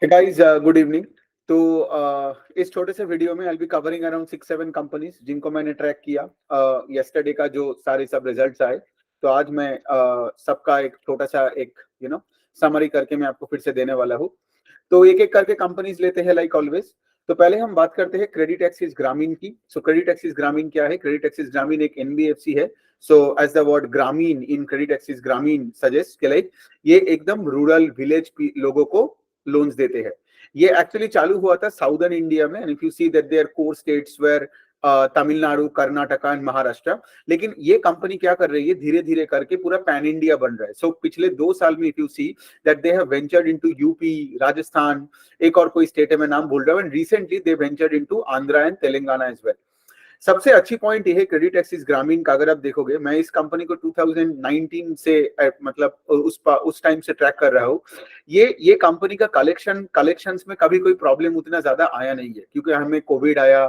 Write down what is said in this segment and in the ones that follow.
Hey guys, good evening. तो इस छोटे से वीडियो में I'll be covering around 6-7 companies जिनको मैंने ट्रैक किया yesterday का जो सारे सब रिजल्ट्स आए। तो आज मैं सबका एक छोटा सा एक समरी करके मैं आपको फिर से देने वाला हूँ। तो एक एक करके कंपनीज लेते हैं लाइक ऑलवेज। तो पहले हम बात करते हैं क्रेडिट एक्सिस ग्रामीण की। सो क्रेडिट एक्सिस ग्रामीण क्या है? क्रेडिट एक्सिस ग्रामीण एक एनबीएफसी है। सो एज द वर्ड ग्रामीण इन क्रेडिट एक्सिस ग्रामीण सजेस्ट के लाइक ये एकदम रूरल विलेज लोगों को लोन्स देते हैं। ये एक्चुअली चालू हुआ था साउदर्न इंडिया में, and if you see that there core states where Tamil Nadu, Karnataka and Maharashtra. लेकिन ये कंपनी क्या कर रही है, धीरे धीरे करके पूरा पैन इंडिया बन रहा है। सो पिछले 2 साल में if you see that they have ventured into UP, Rajasthan, एक और कोई स्टेट है मैं नाम भूल रहा हूँ, and recently they ventured into Andhra and Telangana as well. सबसे अच्छी पॉइंट ये है क्रेडिट एक्सिस ग्रामीण का। अगर आप देखोगे, मैं इस कंपनी को 2019 से मतलब उस टाइम से ट्रैक कर रहा हूँ। ये कंपनी का कलेक्शंस में कभी कोई प्रॉब्लम उतना ज्यादा आया नहीं है, क्योंकि हमें कोविड आया,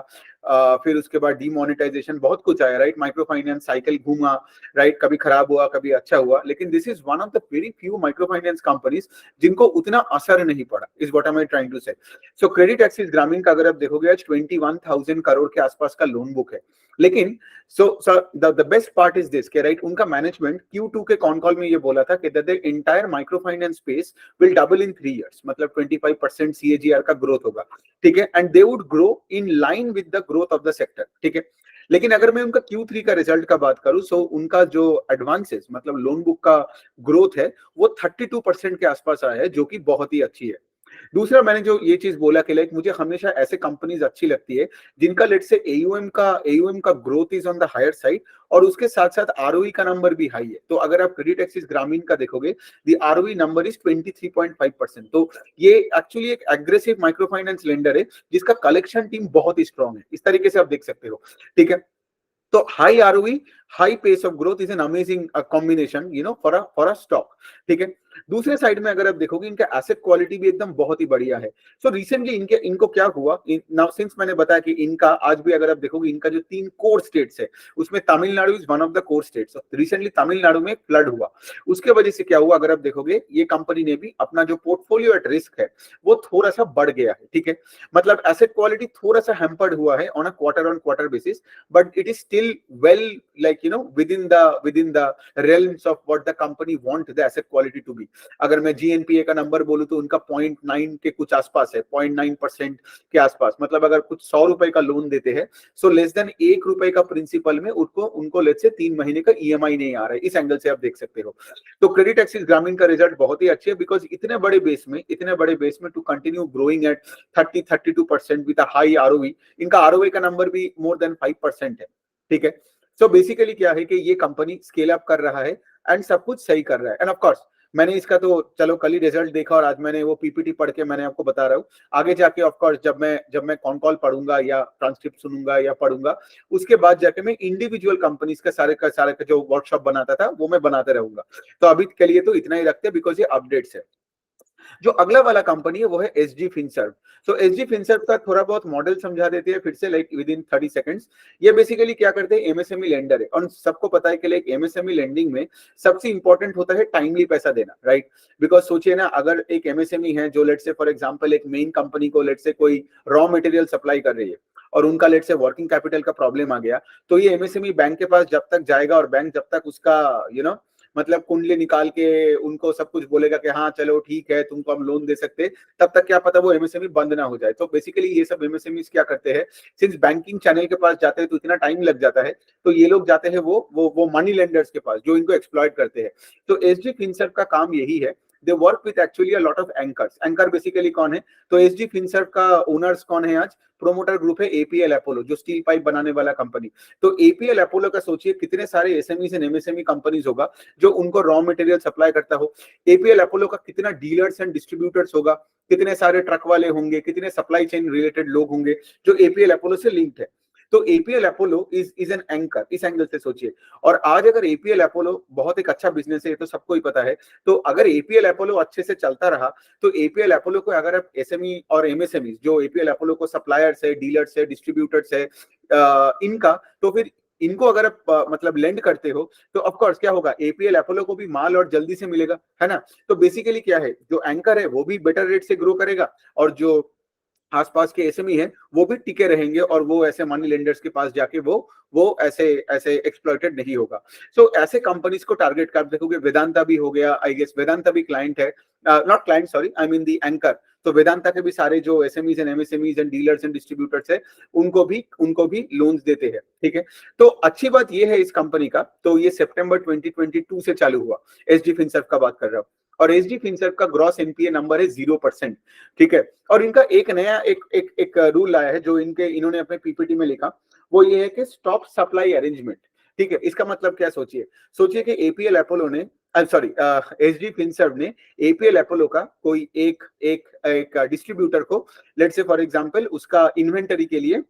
फिर उसके बाद डीमोनेटाइजेशन, बहुत कुछ आया, राइट। माइक्रो फाइनेंस साइकिल घूमा, राइट। कभी खराब हुआ, कभी अच्छा हुआ, लेकिन this is one of the very few micro finance companies जिनको उतना असर नहीं पड़ा, is what I am trying to say. So credit access ग्रामीण का अगर आप देखोगे, आज 21,000 करोड़ के आसपास का लोन बुक है। लेकिन the best part is this के राइट, उनका मैनेजमेंट Q2 के कॉन कॉल में ये बोला था कि the entire micro finance space will double in 3 years, मतलब 25% CAGR का ग्रोथ होगा, ठीक है। And they would grow in line with the growth of the sector, ठीक है। लेकिन अगर मैं उनका Q3 का रिजल्ट का बात करूं, सो उनका जो एडवांसेस मतलब लोन बुक का ग्रोथ है वो 32% के आसपास आया है, जो कि बहुत ही अच्छी है। दूसरा, मैंने जो ये चीज बोला कि लाइक मुझे हमेशा ऐसे कंपनीज अच्छी लगती है जिनका लेट से एयूएम का growth is on the higher side, और उसके साथ साथ आरओई का नंबर भी हाई है। तो अगर आप क्रेडिट एक्सिस ग्रामीण का देखोगे, द आरओई नंबर इज 23.5%। तो ये एक्चुअली एक एग्रेसिव माइक्रो फाइनेंस लेंडर है जिसका कलेक्शन टीम बहुत ही स्ट्रॉन्ग है, इस तरीके से आप देख सकते हो, ठीक है। तो high ROE, high pace of growth is an amazing combination for a stock, ठीक है। दूसरे साइड में अगर आप देखोगे, इनका एसेट क्वालिटी भी एकदम बहुत ही बढ़िया है। सो रिसेंटली इनको क्या हुआ, नाउ सिंस मैंने बताया कि इनका आज भी अगर आप देखोगे, इनका जो 3 कोर स्टेट्स है उसमें Tamil Nadu is one of the core states. Recently Tamil Nadu में फ्लड हुआ, उसके वजह से क्या हुआ, अगर आप देखोगे ये कंपनी ने भी अपना जो पोर्टफोलियो एट रिस्क है वो थोड़ा सा बढ़ गया है, ठीक है। मतलब एसेट क्वालिटी थोड़ा सा हैम्पर्ड हुआ है on quarter basis, but it is still well, like within the realms of what the company want the asset quality to be. अगर मैं GNPA का नंबर बोलूं तो उनका 0.9 के कुछ आसपास है, 0.9% के आसपास। मतलब अगर कुछ 100 रुपए का लोन देते हैं, सो लेस देन 1 रुपए का प्रिंसिपल में उनको लेट से 3 महीने का EMI नहीं आ रहा है। इस एंगल से आप देख सकते हो। तो क्रेडिट एक्सिस ग्रामीण का रिजल्ट बहुत ही अच्छे है, बिकॉज इतने बड़े बेस में to continue growing at 32% with high ROE. इनका आरओई का नंबर भी मोर देन 5% है, ठीक है। सो बेसिकली क्या है कि ये कंपनी स्केल अप कर रहा है एंड सब कुछ सही कर रहा है। एंड ऑफ कोर्स मैंने इसका तो चलो कल ही रिजल्ट देखा, और आज मैंने वो पीपीटी पढ़ के मैंने आपको बता रहा हूँ। आगे जाके ऑफ कोर्स जब मैं कॉन कॉल पढ़ूंगा या ट्रांसक्रिप्ट सुनूंगा या पढ़ूंगा, उसके बाद जाके मैं इंडिविजुअल कंपनीज का सारे का जो वर्कशॉप बनाता था वो मैं बनाते रहूंगा। तो अभी के लिए तो इतना ही रखते हैं, बिकॉज ये अपडेट्स है। जो अगला वाला कंपनी है वो है एसजी फिनसर्व। सो एसजी फिनसर्व का थोड़ा बहुत मॉडल समझा देते हैं फिर से, लाइक विद इन 30 सेकंड्स। ये बेसिकली क्या करते हैं, एमएसएमई लेंडर है, और सबको पता है कि लाइक एमएसएमई लेंडिंग में सबसे इंपॉर्टेंट होता है टाइमली पैसा देना, राइट। बिकॉज सोचिए ना, अगर एक एमएसएमई है जो लेट से फॉर एग्जांपल एक मेन कंपनी को लेट से कोई रॉ मटेरियल सप्लाई कर रही है, और उनका लेट से वर्किंग कैपिटल का प्रॉब्लम आ गया, तो ये एमएसएमई बैंक के पास जब तक जाएगा, और बैंक जब तक उसका मतलब कुंडली निकाल के उनको सब कुछ बोलेगा कि हाँ चलो ठीक है तुमको हम लोन दे सकते हैं, तब तक क्या पता वो एमएसएमई बंद ना हो जाए। तो बेसिकली ये सब एमएसएमई क्या करते हैं, सिंस बैंकिंग चैनल के पास जाते हैं तो इतना टाइम लग जाता है, तो ये लोग जाते हैं वो मनी लेंडर्स के पास जो इनको एक्सप्लॉइट करते हैं। तो एसजी फिनसर्व का काम यही है, they work with actually a lot of anchors. Anchor basically कौन है, तो एसजी फिनसर्व का ओनर्स कौन है, आज प्रोमोटर ग्रुप है एपीएल अपोलो, जो स्टील पाइप बनाने वाला कंपनी। तो एपीएल अपोलो का सोचिए कितने सारे एसएमई एंड एमएसएमई कंपनीज होगा जो उनको रॉ मटेरियल सप्लाई करता हो। एपीएल अपोलो का कितना डीलर्स एंड डिस्ट्रीब्यूटर्स होगा, कितने सारे ट्रक वाले होंगे, कितने सप्लाई चेन रिलेटेड लोग होंगे जो एपीएल अपोलो से लिंक्ड है। तो APL Apollo is an anchor, इस एंगल से सोचिए। और आज अगर एपीएल अपोलो बहुत एक अच्छा बिजनेस है, तो सबको ही पता है। तो अगर एपीएल अपोलो अच्छे से चलता रहा, तो एपीएल अपोलो को अगर आप एसएमई और एमएसएमई जो एपीएल अपोलो को सप्लायर्स है, डीलर्स है, डिस्ट्रीब्यूटर्स है, इनका, तो फिर इनको अगर आप मतलब लेंड करते हो तो ऑफ कोर्स क्या होगा, एपीएल अपोलो को भी माल और जल्दी से मिलेगा, है ना। तो बेसिकली क्या है, जो एंकर है वो भी बेटर रेट से ग्रो करेगा और जो आसपास के एसएमई है वो भी टिके रहेंगे और वो ऐसे मनी लेंडर्स के पास जाके वो ऐसे ऐसे एक्सप्लॉइटेड नहीं होगा। सो ऐसे कंपनीज को टारगेट कर देखोगे, वेदांता भी हो गया, आई गेस वेदांता भी क्लाइंट है, not client sorry, I mean the anchor. तो वेदांता के भी सारे जो SMEs and MSMEs and dealers and distributors है उनको भी लोन्स देते हैं, ठीक है। तो अच्छी बात ये है इस कंपनी का, तो ये सितंबर 2022 से चालू हुआ, एसडी फिनसर्व का बात कर रहा हूँ, और एसडी फिनसर्व का ग्रॉस एनपीए नंबर है 0%, ठीक है। और इनका एक नया एक रूल आया है जो इन्होंने अपने पीपीटी में लिखा, वो ये है कि स्टॉप सप्लाई अरेंजमेंट, ठीक है। इसका मतलब क्या, सोचिए कि एपीएल अपोलो ने सॉरी एसडी फिनसर्व ने एपीएल अपोलो का कोई एक डिस्ट्रीब्यूटर को लेट्स से फॉर एग्जांपल उसका इन्वेंटरी के लिए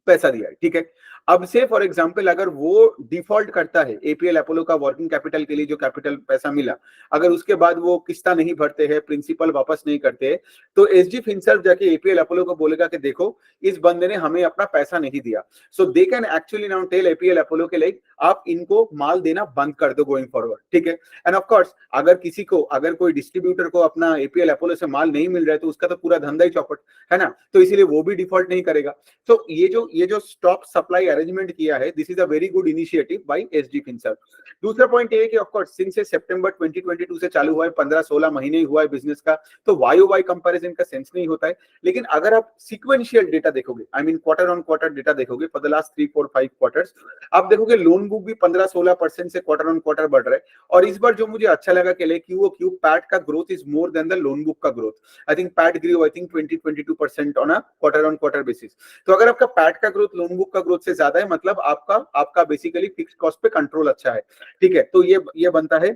पैसा दिया है, ठीक है। अब से फॉर एग्जांपल अगर वो डिफॉल्ट करता है एपीएल अपोलो का वर्किंग कैपिटल के लिए जो कैपिटल पैसा मिला, अगर उसके बाद वो किस्ता नहीं भरते हैं, प्रिंसिपल वापस नहीं करते हैं, तो एसडी फिनसर्व जाके एपीएल अपोलो को बोलेगा कि देखो इस बंदे ने हमें अपना पैसा नहीं दिया। So they can actually now tell APL Apollo के लाइक आप इनको माल देना बंद कर दो गोइंग फॉरवर्ड, ठीक है। एंड ऑफ कोर्स अगर कोई डिस्ट्रीब्यूटर को अपना एपीएल अपोलो से माल नहीं मिल रहा है तो उसका तो पूरा धंधा ही चौपट, है ना। तो इसीलिए वो भी डिफॉल्ट नहीं करेगा। तो ये जो स्टॉप सप्लाई अरेंजमेंट किया है, this is a very good initiative by SD Finserv. दूसरा पॉइंट ये है कि ऑफ कोर्स सिंस सितंबर 2022 से चालू हुआ है, 15-16 महीने ही हुआ है बिजनेस का, तो वाई वाई कंपैरिजन का सेंस नहीं होता है। लेकिन अगर आप सीक्वेंशियल डेटा देखोगे, I mean quarter on quarter data देखोगे फॉर द लास्ट 3-4-5 क्वार्टर्स, आप देखोगे लोन बुक भी 15-16% से क्वार्टर ऑन क्वार्टर बढ़ रहा है। और इस बार जो मुझे अच्छा लगा कि क्यू पैट का growth is more than the loan book का growth. I think PAT grow 20-22% on a quarter on quarter basis. तो अगर आपका पैट का ग्रोथ लोन बुक का ग्रोथ से ज्यादा है, मतलब आपका बेसिकली फिक्स कॉस्ट पे कंट्रोल अच्छा है, ठीक है। तो ये बनता है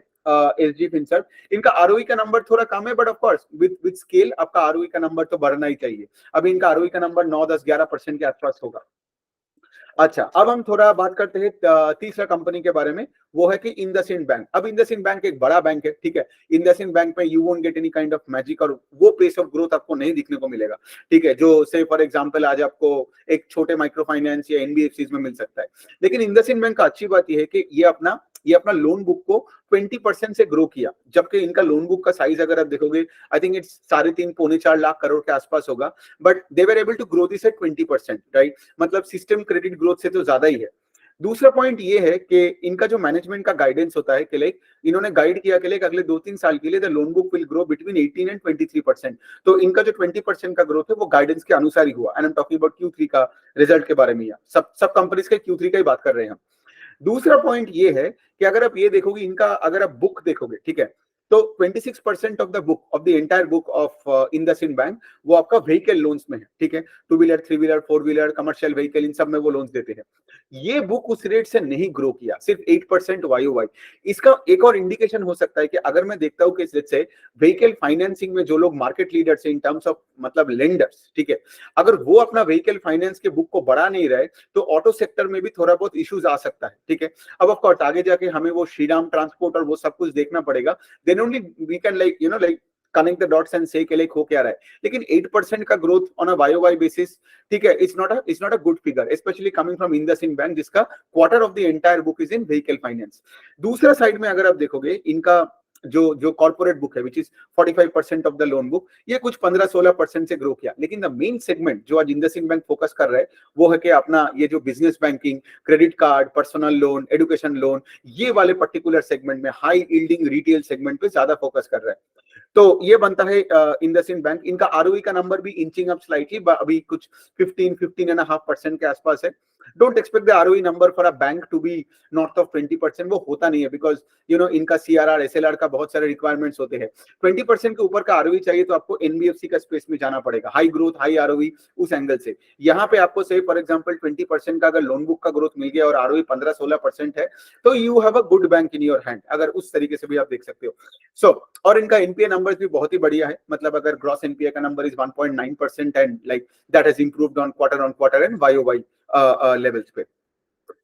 एसडी फिनसर्व। इनका आरओई का नंबर थोड़ा कम है, but of course with scale आपका आरओई का नंबर तो बढ़ना ही चाहिए। अभी इनका आरओई का नंबर 9-10-11% के आसपास होगा। अच्छा, अब हम थोड़ा बात करते हैं तीसरा कंपनी के बारे में, वो है कि इंडसइंड बैंक। अब इंडसइंड बैंक एक बड़ा बैंक है, ठीक है। इंडसइंड बैंक में you won't get any kind of magic, और वो पेस ऑफ ग्रोथ आपको नहीं दिखने को मिलेगा, ठीक है, जो से फॉर एग्जांपल आज आपको एक छोटे माइक्रो फाइनेंस या एनबीएफसी में मिल सकता है। लेकिन इंडसइंड बैंक का अच्छी बात यह है कि ये अपना लोन बुक को 20% से ग्रो किया, जबकि इनका लोन बुक का साइज अगर आप देखोगे I think it's 3.5-4 lakh crore के आसपास होगा, but they were able to grow this at 20%, right. मतलब सिस्टम क्रेडिट ग्रोथ से तो ज्यादा ही है। दूसरा पॉइंट ये है कि इनका जो मैनेजमेंट का गाइडेंस होता है कि लाइक इन्होंने गाइड किया कि लाइक अगले 2-3 साल के लिए the loan book will grow between 18 and 23%। तो इनका जो 20% का ग्रोथ है वो गाइडेंस के अनुसार ही हुआ। And I am talking about Q3 का रिजल्ट के बारे में, सब कंपनीज के Q3 का ही बात कर रहे हैं हम। दूसरा पॉइंट ये है कि अगर आप ये देखोगे इनका, अगर आप बुक देखोगे, ठीक है, तो 26% of the book of the entire book of IndusInd bank वो आपका व्हीकल लोन्स में है, ठीक है। 2 wheeler, 3 wheeler, 4 wheeler, commercial vehicle, इन सब में वो लोन्स देते हैं। ये बुक उस रेट से नहीं ग्रो किया, सिर्फ 8% वाई। इसका एक और इंडिकेशन हो सकता है कि अगर मैं देखता हूं कि से व्हीकल फाइनेंसिंग में जो लोग मार्केट लीडर्स हैं इन टर्म्स ऑफ मतलब लेंडर्स, ठीक है, अगर वो अपना व्हीकल फाइनेंस के बुक को बढ़ा नहीं रहे तो ऑटो सेक्टर में भी थोड़ा बहुत इश्यूज आ सकता है, ठीक है। अब ऑफ कोर्स आगे जाके हमें वो श्रीराम ट्रांसपोर्ट और वो सब कुछ देखना पड़ेगा, then only we can like connect the dots and say like हो क्या रहा है। लेकिन 8% का growth on a Y basis, ठीक है, it's not a good figure, specially coming from IndusInd bank जिसका quarter of the entire book is in vehicle finance. दूसरा साइड में अगर आप देखोगे इनका जो कॉर्पोरेट बुक है which is 45% of the loan book, ये कुछ 15-16% से ग्रो किया। लेकिन द मेन सेगमेंट जो आज इंडसइंड बैंक फोकस कर रहा है वो है कि अपना ये जो business banking, credit card, personal loan, education loan, ये वाले पर्टिकुलर सेगमेंट में हाई यील्डिंग रिटेल सेगमेंट पे ज्यादा फोकस कर रहा है। तो ये बनता है इंडसइंड बैंक। इनका आरओई का नंबर भी इंचिंग अप स्लाइटली, अभी कुछ 15-15.5% के आसपास है। Don't expect the ROE number for a bank to be north of 20%, वो होता नहीं है, बिकॉज इनका सीआरआर, एसएलआर का बहुत सारे रिक्वायरमेंट्स होते हैं। 20% के ऊपर का आरओई चाहिए तो आपको एनबीएफसी का स्पेस में जाना पड़ेगा, हाई ग्रोथ हाई आरओई उस एंगल से। यहाँ पे आपको से फॉर एग्जांपल 20% का अगर लोन बुक का ग्रोथ मिल गया और आरओई 15-16% है तो you have a good bank in your hand, अगर उस तरीके से भी आप देख सकते हो। और इनका एनपीए नंबर्स भी बहुत ही बढ़िया है, मतलब अगर ग्रॉस एनपीए का number is 1.9% and like that has improved on quarter and YOY levels पे।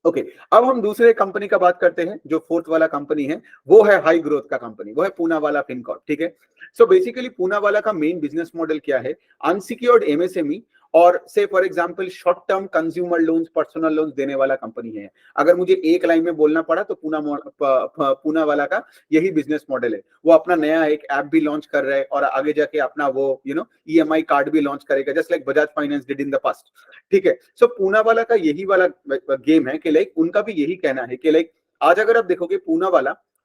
ओके, अब हम दूसरे कंपनी का बात करते हैं। जो फोर्थ वाला कंपनी है वो है हाई ग्रोथ का कंपनी, वो है पूनावाला फिनकॉर्प। ठीक है, सो बेसिकली पूनावाला का मेन बिजनेस मॉडल क्या है? अनसिक्योर्ड एमएसएमई और से for example short term consumer loans, personal loans देने वाला कंपनी है। अगर मुझे एक लाइन में बोलना पड़ा तो पूनावाला का यही बिजनेस मॉडल है। वो अपना नया एक ऐप भी लॉन्च कर रहा है और आगे जाके अपना वो ईएमआई कार्ड भी लॉन्च करेगा, just like Bajaj finance did in the past. ठीक है, सो पूनावाला का यही वाला गेम है कि लाइक उनका भी यही कहना है कि लाइक आज अगर आप देखोगे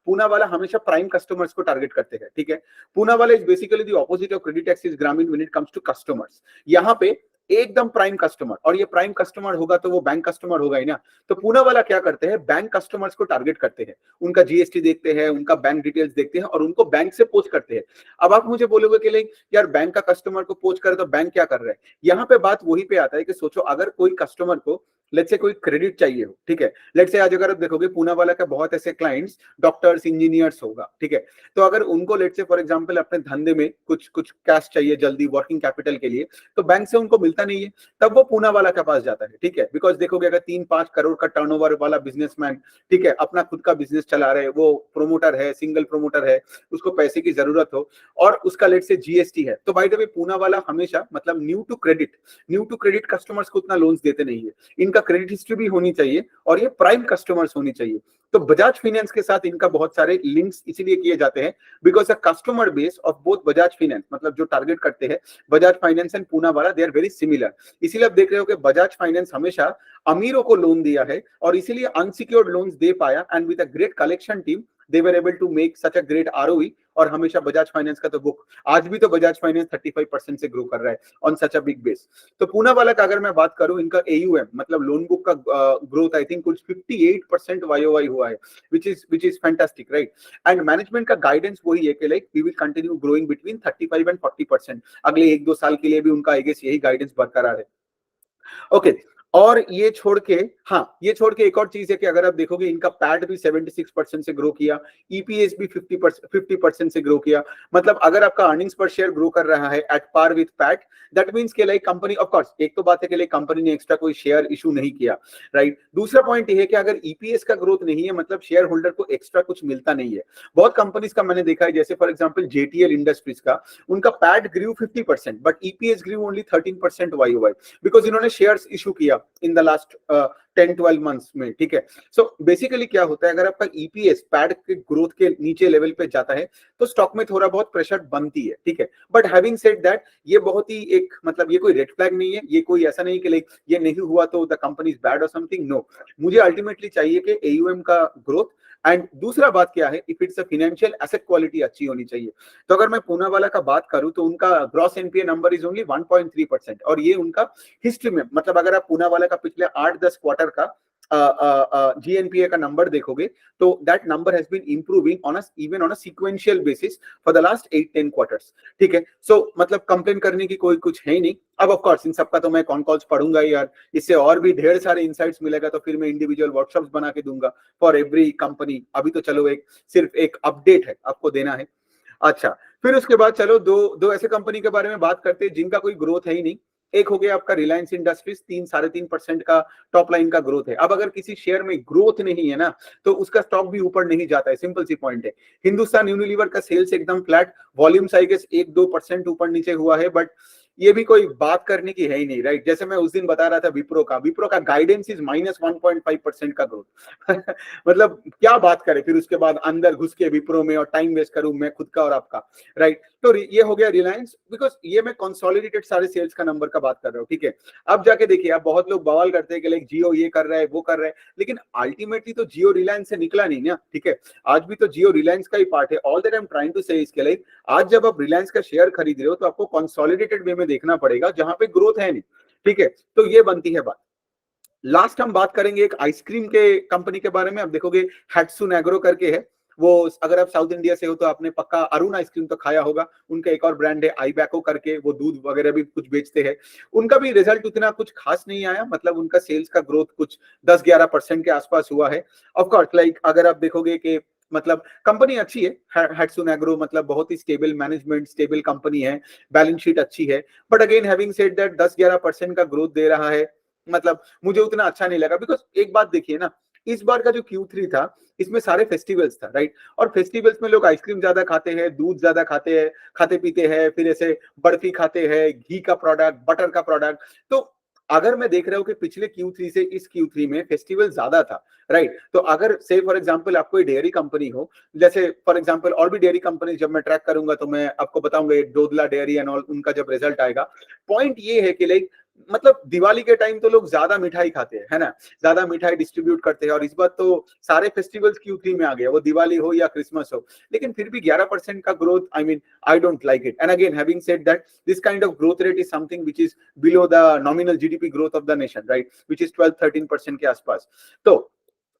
पूनावाला हमेशा प्राइम कस्टमर्स को टारगेट करते हैं। ठीक है, Poonawalla is basically the opposite of credit access Grameen when it comes to customers. यहाँ पे एकदम प्राइम कस्टमर, और ये प्राइम कस्टमर होगा तो वो बैंक कस्टमर होगा ही ना। तो पूनावाला क्या करते हैं? बैंक कस्टमर्स को टारगेट करते हैं, उनका जीएसटी देखते हैं, उनका बैंक डिटेल्स देखते हैं और उनको बैंक से पोच करते हैं। अब आप मुझे बोलोगे कि लाइक यार बैंक का कस्टमर को पोच करे तो बैंक क्या कर रहा है? यहाँ पे बात वही पे आता है कि सोचो अगर कोई कस्टमर को लेट्स से कोई क्रेडिट चाहिए हो। ठीक है, लेट्स से आज अगर आप देखोगे पूनावाला का बहुत ऐसे क्लाइंट्स डॉक्टर्स, इंजीनियर्स होगा। ठीक है, तो अगर उनको लेट्स से फॉर एग्जांपल अपने धंधे में कुछ कुछ कैश चाहिए जल्दी वर्किंग कैपिटल के लिए, तो बैंक से उनको मिलता नहीं है, तब वो पूनावाला के पास जाता है। ठीक है, बिकॉज देखोगे अगर 3-5 करोड़ का टर्नओवर वाला बिजनेसमैन, ठीक है, अपना खुद का बिजनेस चला रहे, वो प्रोमोटर है, सिंगल प्रोमोटर है, उसको पैसे की जरूरत हो और उसका लेट से जीएसटी है, तो बाय द वे पूनावाला हमेशा मतलब न्यू टू क्रेडिट कस्टमर्स को उतना लोन्स देते नहीं है। इनका क्रेडिट हिस्ट्री भी होनी चाहिए और ये प्राइम कस्टमर्स होनी चाहिए। तो बजाज फाइनेंस के साथ इनका बहुत सारे लिंक्स इसीलिए किए जाते हैं because the customer base of both Bajaj Finance, मतलब जो टारगेट करते हैं Bajaj Finance and Poonawalla, they are very similar. इसीलिए आप देख रहे हो कि बजाज फाइनेंस हमेशा अमीरों को लोन दिया है और इसीलिए अनसिक्योर्ड लोन्स दे पाया, and with a great collection team they were able to make such a great ROE। और हमेशा बजाज फाइनेंस का तो बुक आज भी तो बजाज फाइनेंस 35% से ग्रो कर रहा है on such a big base. तो पूनावाला का अगर मैं बात करूं, इनका AUM मतलब लोन बुक का ग्रोथ आई थिंक कुछ 58% YOY हुआ है, which is fantastic, right? And management का गाइडेंस वही है कि like we will continue growing between 35 and 40%। अगले 1-2 साल के लिए भी उनका आई गेस यही गाइडेंस बरकरार है। ओके, और ये छोड़ के, हाँ ये छोड़ के एक और चीज है कि अगर आप देखोगे इनका पैट भी 76% से ग्रो किया, ईपीएस भी 50% से ग्रो किया। मतलब अगर आपका अर्निंग्स पर शेयर ग्रो कर रहा है at par with PAT, that means के लाइक कंपनी, ऑफ कोर्स एक तो बात है कि लाइक कंपनी ने एक्स्ट्रा कोई शेयर इशू नहीं किया, राइट। दूसरा पॉइंट ये है कि अगर ईपीएस का ग्रोथ नहीं है मतलब शेयर होल्डर को एक्स्ट्रा कुछ मिलता नहीं है। बहुत कंपनीज का मैंने देखा है, जैसे फॉर एग्जांपल जेटीएल इंडस्ट्रीज का, उनका PAT grew 50% but EPS grew only 13% YOY because इन्होंने शेयर्स इशू किया इन द लास्ट 10-12 मंथ्स में। ठीक है, सो बेसिकली क्या होता है, अगर आपका ईपीएस पैड के ग्रोथ के नीचे लेवल पे जाता है तो स्टॉक में थोड़ा बहुत प्रेशर बनती है। ठीक है, बट हैविंग सेड दैट ये बहुत ही एक मतलब ये कोई रेड फ्लैग नहीं है, ये कोई ऐसा नहीं कि लाइक ये नहीं हुआ तो द कंपनी इज बैड और समथिंग, नो। मुझे अल्टीमेटली चाहिए कि एयूएम का ग्रोथ, एंड दूसरा बात क्या है, if it's a financial asset quality अच्छी होनी चाहिए। तो अगर मैं पूनावाला का बात करूं तो उनका gross NPA number is only 1.3% और ये उनका हिस्ट्री में, मतलब अगर आप पूनावाला का पिछले 8-10 क्वार्टर का GNPA का नंबर देखोगे तो that number has been improving on even on a sequential basis for the last 8-10 quarters. ठीक है, सो मतलब कंप्लेन करने की कोई कुछ है ही नहीं। अब ऑफ कोर्स इन सबका तो मैं कॉन कॉल्स पढ़ूंगा ही यार, इससे और भी ढेर सारे इनसाइट्स मिलेगा तो फिर मैं इंडिविजुअल वर्कशॉप्स बना के दूंगा फॉर एवरी कंपनी। अभी तो चलो एक सिर्फ एक अपडेट है आपको देना है। अच्छा, फिर उसके बाद चलो दो ऐसे कंपनी के बारे में बात करते हैं जिनका कोई ग्रोथ है ही नहीं। एक हो गया आपका रिलायंस इंडस्ट्रीज, 3-3.5% का टॉप लाइन का ग्रोथ है। अब अगर किसी शेयर में ग्रोथ नहीं है ना तो उसका स्टॉक भी ऊपर नहीं जाता है, सिंपल सी पॉइंट है। हिंदुस्तान यूनिलीवर का सेल्स एकदम फ्लैट, वॉल्यूम्स आई गेस 1-2% ऊपर नीचे हुआ है, बट ये भी कोई बात करने की है ही नहीं, राइट। जैसे मैं उस दिन बता रहा था विप्रो का गाइडेंस इज -1.5% का ग्रोथ मतलब क्या बात करें फिर उसके बाद अंदर घुस के विप्रो में और टाइम वेस्ट करूं मैं खुद का और आपका, राइट। तो ये हो गया रिलायंस, बिकॉज ये मैं कंसोलिडेटेड सारे सेल्स का नंबर का बात कर रहा हूँ। ठीक है, अब जाके देखिए, अब बहुत लोग बवाल करते हैं कि लाइक जियो ये कर रहा है वो कर रहा है, लेकिन अल्टीमेटली तो जियो रिलायंस से निकला नहीं ना। ठीक है, आज भी तो जियो रिलायंस का ही पार्ट है। All that I am trying to say इसके लाइक आज जब आप रिलायंस का शेयर खरीद रहे हो तो आपको कंसोलिडेटेड वे में देखना पड़ेगा जहां पे ग्रोथ है नहीं। ठीक है, तो ये बनती है बात। लास्ट हम बात करेंगे एक आइसक्रीम के कंपनी के बारे में। आप देखोगे हैट्सुन एग्रो करके है वो, अगर आप साउथ इंडिया से हो तो आपने पक्का अरुण आइसक्रीम तो खाया होगा। उनका एक और ब्रांड है आईबैको करके, वो दूध वगैरह भी कुछ बेचते हैं। उनका भी रिजल्ट उतना कुछ खास नहीं आया, मतलब उनका सेल्स का ग्रोथ कुछ 10-11% के आसपास हुआ है। ऑफ कोर्स लाइक अगर आप देखोगे कि मतलब कंपनी अच्छी है हैट्सुन एग्रो, मतलब बहुत ही स्टेबल मैनेजमेंट, स्टेबल कंपनी है, बैलेंस शीट अच्छी है। But again having said that 10-11% का ग्रोथ दे रहा है, मतलब मुझे उतना अच्छा नहीं लगा, बिकॉज एक बात देखिए ना, इस बार का जो Q3 था इसमें सारे फेस्टिवल्स था, राइट? और फेस्टिवल्स में लोग आइसक्रीम ज्यादा खाते हैं, दूध ज्यादा खाते हैं, खाते पीते हैं, फिर ऐसे बर्फी खाते हैं, घी का प्रोडक्ट, बटर का प्रोडक्ट। तो अगर मैं देख रहा हूँ कि पिछले Q3 से इस Q3 में फेस्टिवल ज्यादा था, राइट? तो अगर से फॉर एग्जांपल आप कोई डेयरी कंपनी हो, जैसे फॉर एग्जांपल और भी डेयरी कंपनी जब मैं ट्रैक करूंगा तो मैं आपको बताऊंगा, डोदला डेयरी एंड ऑल, उनका जब रिजल्ट आएगा, पॉइंट ये है कि लाइक मतलब दिवाली के टाइम तो लोग ज्यादा मिठाई खाते हैं, है ना, ज्यादा मिठाई डिस्ट्रीब्यूट करते हैं, और इस बार तो सारे फेस्टिवल्स Q3 में आ गए, वो दिवाली हो या क्रिसमस हो, लेकिन फिर भी 11% का growth, I mean I don't like it. And again having said that, this kind of growth rate is something which is below the nominal GDP growth of the nation, right, which is 12-13% के आसपास। तो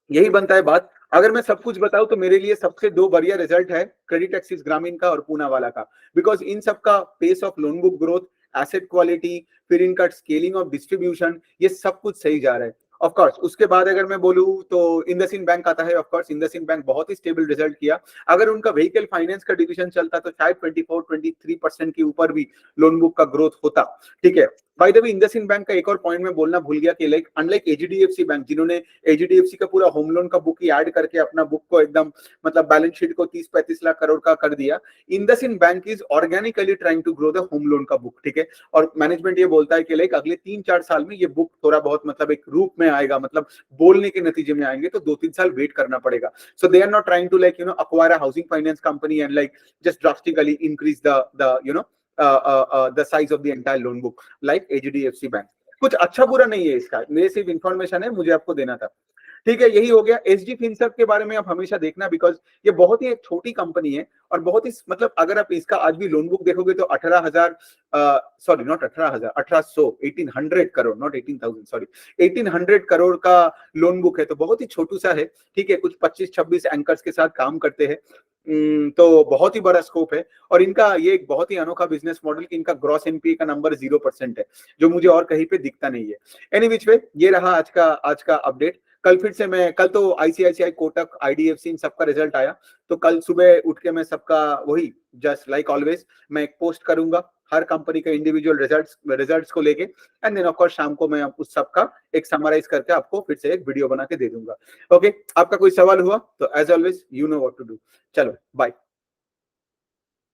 यही बनता है बात। अगर मैं सब कुछ बताऊं तो मेरे लिए सबसे दो बढ़िया रिजल्ट है क्रेडिट एक्सिस ग्रामीण का और पूना वाला का, बिकॉज इन सब का pace of loan book growth, asset quality, फिर इनका स्केलिंग ऑफ डिस्ट्रीब्यूशन, ये सब कुछ सही जा रहा है। ऑफ कोर्स उसके बाद अगर मैं बोलूं तो इंडसइंड बैंक आता है। ऑफ कोर्स इंडसइंड बैंक बहुत ही स्टेबल रिजल्ट किया। अगर उनका व्हीकल फाइनेंस का डिवीजन चलता तो शायद 24-23% के ऊपर भी लोन बुक का ग्रोथ होता, ठीक है। By the way IndusInd bank का एक और पॉइंट मैं बोलना भूल गया कि लाइक अनलाइक एचडीएफसी बैंक, जिन्होंने एचडीएफसी का पूरा होम लोन का बुक ही ऐड करके अपना बुक को एकदम मतलब बैलेंस शीट को 30-35 लाख करोड़ का कर दिया, IndusInd Bank is organically trying to grow the home loan का बुक, ठीक है। और मैनेजमेंट ये बोलता है कि लाइक अगले 3-4 साल में ये बुक थोड़ा बहुत मतलब एक रूप में आएगा, मतलब बोलने के नतीजे में आएंगे, तो 2-3 साल वेट करना पड़ेगा। So they are not trying to like acquire a housing finance company and like just drastically increase the the size of the entire loan book like HDFC bank. कुछ अच्छा बुरा नहीं है इसका, मेरे सिर्फ इंफॉर्मेशन है, मुझे आपको देना था, ठीक है। यही हो गया। एसडी फिनसर्व के बारे में आप हमेशा देखना, बिकॉज ये बहुत ही एक छोटी कंपनी है और बहुत ही मतलब अगर आप इसका आज भी लोन बुक देखोगे तो 18,000 sorry not 18,000, 1800 1800 crore, not 18,000 sorry 1800 crore का लोन बुक है, तो बहुत ही छोटू सा है, ठीक है। कुछ 25-26 एंकर्स के साथ काम करते हैं, तो बहुत ही बड़ा स्कोप है। और इनका ये एक बहुत ही अनोखा बिजनेस मॉडल कि इनका ग्रॉस एनपीए का नंबर 0% है, जो मुझे और कहीं पे दिखता नहीं है। एनी विच वे, ये रहा आज का अपडेट। कल फिर से मैं, कल तो आईसीआईसीआई, कोटक, आईडीएफसी, इन सबका रिजल्ट आया, तो कल सुबह उठ के मैं सबका वही जस्ट लाइक ऑलवेज मैं एक पोस्ट करूंगा हर कंपनी का इंडिविजुअल रिजल्ट्स को लेके, एंड देन ऑफ कोर्स शाम को मैं उस सबका एक समराइज करके आपको फिर से एक वीडियो बना के दे दूंगा। ओके, आपका कोई सवाल हुआ तो as always you know what to do. चलो बाय।